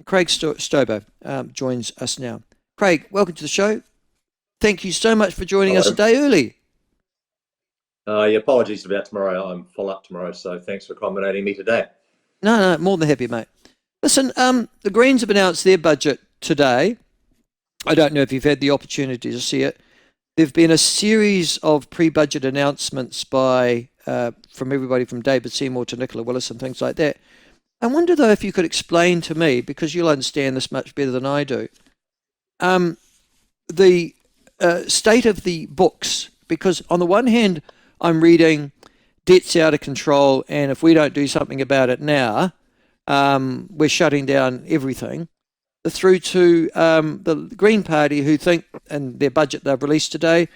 Craig Stobo joins us now. Craig, welcome to the show. Thank you so much for joining us a day early. Apologies about tomorrow. I'm full up tomorrow, so thanks for accommodating me today. No, more than happy, mate. Listen, the Greens have announced their budget today. I don't know if you've had the opportunity to see it. There've been a series of pre-budget announcements by from everybody from David Seymour to Nicola Willis and things like that. I wonder, though, if you could explain to me, because you'll understand this much better than I do, the state of the books. Because on the one hand, I'm reading debt's out of control, and if we don't do something about it now, we're shutting down everything, through to the Green Party, who think, in their budget they've released today,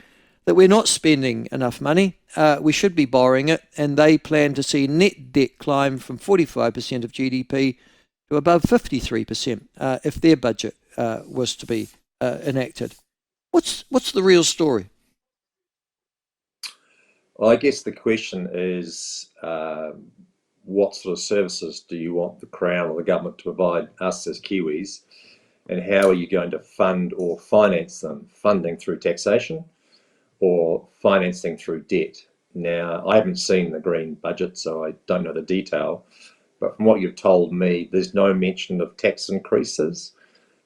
that we're not spending enough money, we should be borrowing it, and they plan to see net debt climb from 45% of GDP to above 53% if their budget was to be enacted. What's the real story? Well, I guess the question is, what sort of services do you want the Crown or the government to provide us as Kiwis, and how are you going to fund or finance them? Funding through taxation or financing through debt? Now, I haven't seen the Green budget, so I don't know the detail, but from what you've told me, there's no mention of tax increases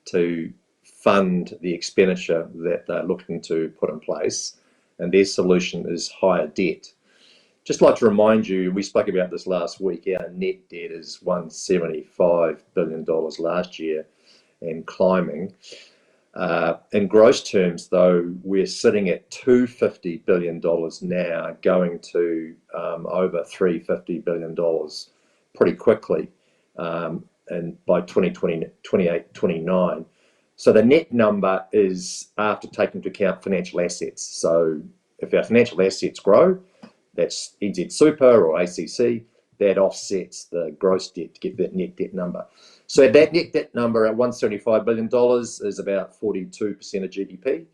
to fund the expenditure that they're looking to put in place, and their solution is higher debt. Just like to remind you, we spoke about this last week, our net debt is $175 billion last year and climbing. In gross terms, though, we're sitting at $250 billion now, going to over $350 billion pretty quickly, and by 2028, 29. So the net number is after taking into account financial assets. So if our financial assets grow, that's NZ Super or ACC, that offsets the gross debt to get that net debt number. So that net debt number at $175 billion is about 42% of GDP.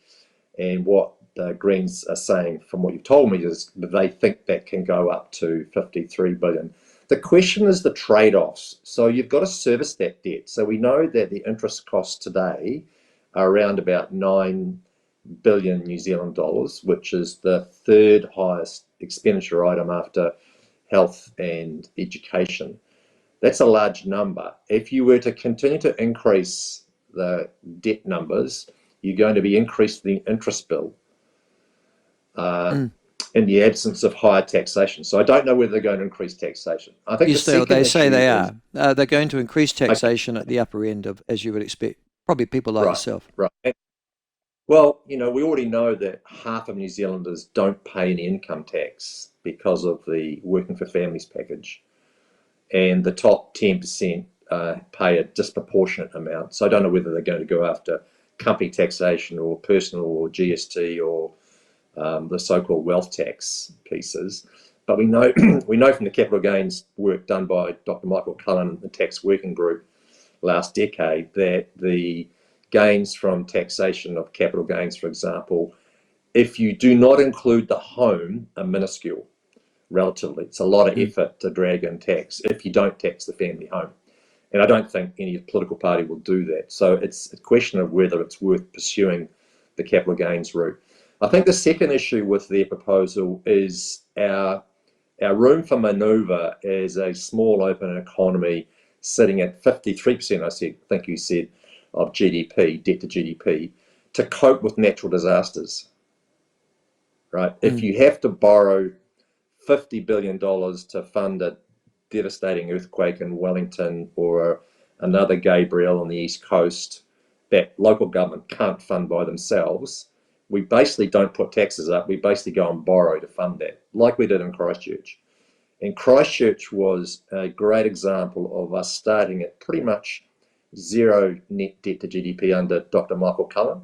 And what the Greens are saying, from what you've told me, is that they think that can go up to 53 billion. The question is the trade-offs. So you've got to service that debt. So we know that the interest costs today are around about 9 billion New Zealand dollars, which is the third highest expenditure item after health and education. That's a large number. If you were to continue to increase the debt numbers, you're going to be increasing the interest bill in the absence of higher taxation. So I don't know whether they're going to increase taxation. I think they say they are. They're going to increase taxation at the upper end of, as you would expect, probably people like yourself. Right. Well, we already know that half of New Zealanders don't pay any income tax because of the Working for Families package. And the top 10% pay a disproportionate amount. So I don't know whether they're going to go after company taxation or personal or GST or the so-called wealth tax pieces. But we know from the capital gains work done by Dr. Michael Cullen, the tax working group last decade, that the gains from taxation of capital gains, for example, if you do not include the home, are minuscule. Relatively, it's a lot of effort to drag in tax if you don't tax the family home, and I don't think any political party will do that. So it's a question of whether it's worth pursuing the capital gains route. I think the second issue with their proposal is our room for manoeuvre as a small open economy sitting at 53%, I think you said, of GDP, debt to GDP, to cope with natural disasters, right? If you have to borrow $50 billion to fund a devastating earthquake in Wellington or another Gabrielle on the East Coast that local government can't fund by themselves, we basically don't put taxes up. We basically go and borrow to fund that, like we did in Christchurch. And Christchurch was a great example of us starting at pretty much zero net debt to GDP under Dr. Michael Cullen,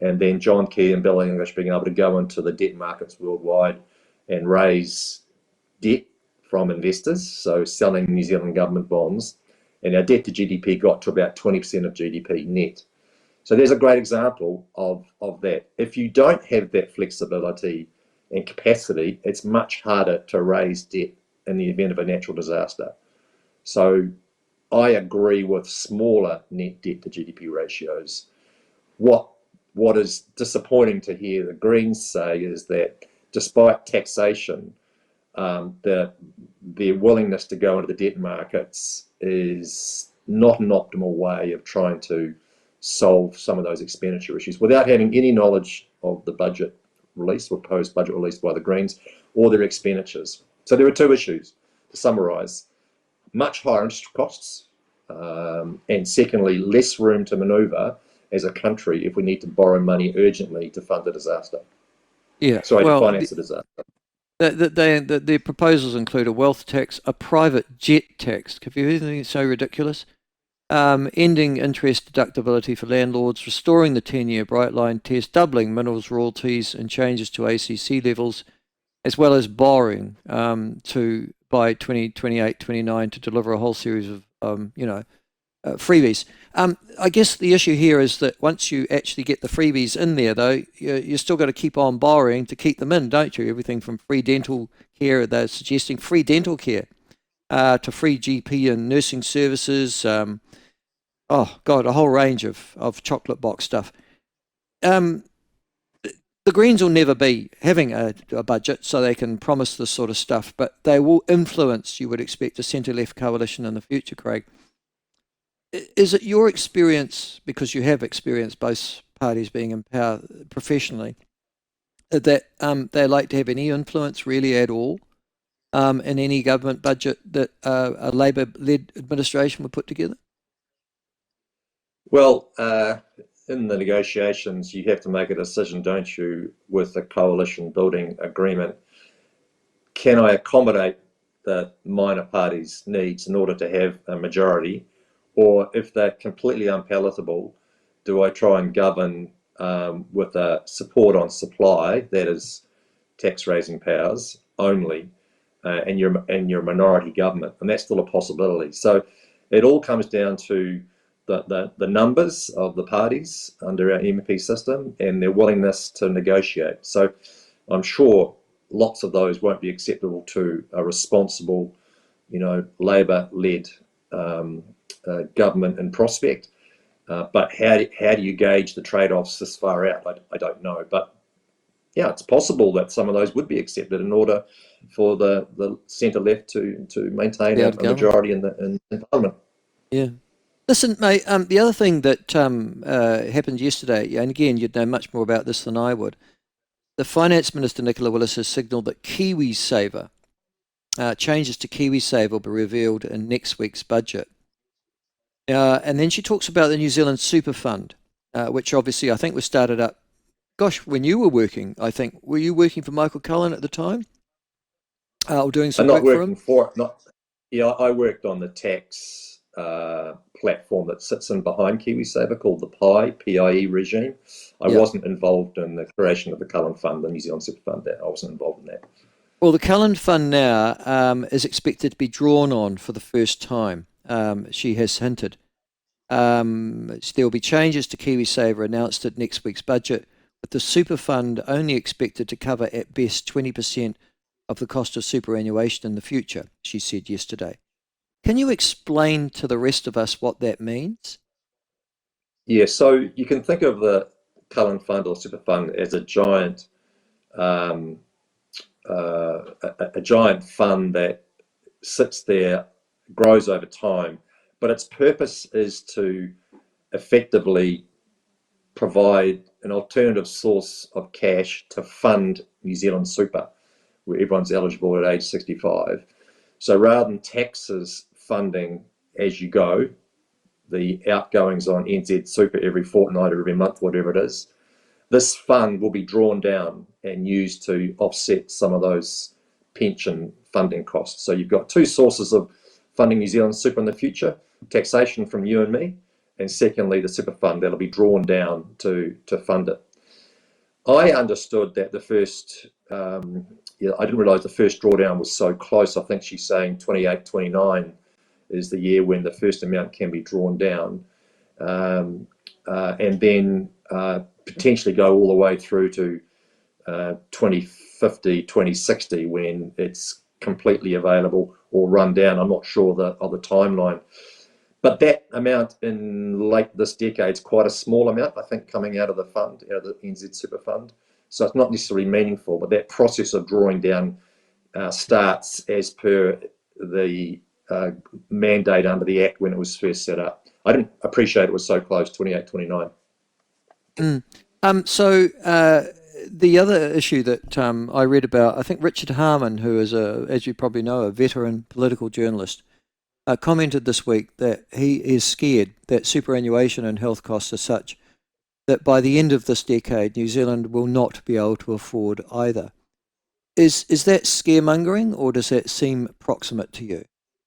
and then John Key and Bill English being able to go into the debt markets worldwide and raise debt from investors, so selling New Zealand government bonds, and our debt to GDP got to about 20% of GDP net. So there's a great example of that. If you don't have that flexibility and capacity, it's much harder to raise debt in the event of a natural disaster. So I agree with smaller net debt to GDP ratios. What is disappointing to hear the Greens say is that despite taxation, their willingness to go into the debt markets is not an optimal way of trying to solve some of those expenditure issues without having any knowledge of the budget release or proposed budget released by the Greens or their expenditures. So there are two issues to summarise: much higher interest costs, and secondly, less room to manoeuvre as a country if we need to borrow money urgently to fund a disaster. Yeah. Sorry, to Well, finance a disaster. the proposals include a wealth tax, a private jet tax. Have you heard anything so ridiculous? Ending interest deductibility for landlords, restoring the 10-year bright line test, doubling minerals royalties, and changes to ACC levels, as well as borrowing to by 2028-29 to deliver a whole series of freebies. I guess the issue here is that once you actually get the freebies in there, though, you're still got to keep on borrowing to keep them in, don't you? Everything from free dental care, they're suggesting free dental care, to free GP and nursing services. Oh, God, a whole range of chocolate box stuff. Um, the Greens will never be having a budget, so they can promise this sort of stuff, but they will influence, you would expect, a centre-left coalition in the future, Craig. Is it your experience, because you have experienced both parties being in power professionally, that they like to have any influence really at all in any government budget that a Labor-led administration would put together? Well, in the negotiations, you have to make a decision, don't you, with a coalition building agreement. Can I accommodate the minor parties' needs in order to have a majority? Or if they're completely unpalatable, do I try and govern with a support on supply, that is tax raising powers only, and your minority government? And that's still a possibility. So it all comes down to the numbers of the parties under our MP system and their willingness to negotiate. So I'm sure lots of those won't be acceptable to a responsible, Labor-led government in prospect. But how do you gauge the trade-offs this far out? I don't know. But yeah, it's possible that some of those would be accepted in order for the centre-left to maintain a majority in Parliament. Yeah. Listen, mate, the other thing that happened yesterday, and again, you'd know much more about this than I would, the Finance Minister, Nicola Willis, has signalled that KiwiSaver, changes to KiwiSaver will be revealed in next week's budget. And then she talks about the New Zealand Super Fund, which obviously I think was started up, gosh, when you were working, I think. Were you working for Michael Cullen at the time? Or doing some I'm not work for working him? for it. I worked on the tax platform that sits in behind KiwiSaver called the PIE regime. I wasn't involved in the creation of the Cullen Fund, the New Zealand Super Fund. I wasn't involved in that. Well, the Cullen Fund now is expected to be drawn on for the first time, she has hinted. There will be changes to KiwiSaver announced at next week's budget, with the super fund only expected to cover at best 20% of the cost of superannuation in the future, she said yesterday. Can you explain to the rest of us what that means? Yeah, so you can think of the Cullen Fund or Super Fund as a giant fund that sits there, grows over time, but its purpose is to effectively provide an alternative source of cash to fund New Zealand Super, where everyone's eligible at age 65. So rather than taxes funding as you go, the outgoings on NZ Super every fortnight or every month, whatever it is, this fund will be drawn down and used to offset some of those pension funding costs. So you've got two sources of funding New Zealand Super in the future: taxation from you and me, and secondly, the super fund that'll be drawn down to fund it. I understood that the first, I didn't realise the first drawdown was so close. I think she's saying 28, 29 is the year when the first amount can be drawn down, and then potentially go all the way through to 2050, 2060 when it's completely available or run down. I'm not sure of the timeline. But that amount in late this decade is quite a small amount, I think, coming out of the fund, out of the NZ Super Fund. So it's not necessarily meaningful, but that process of drawing down starts as per the mandate under the Act when it was first set up. I didn't appreciate it was so close, 28, 29. So the other issue that I read about, I think Richard Harman, who is, as you probably know, a veteran political journalist, commented this week that he is scared that superannuation and health costs are such that by the end of this decade, New Zealand will not be able to afford either. Is that scaremongering, or does that seem proximate to you?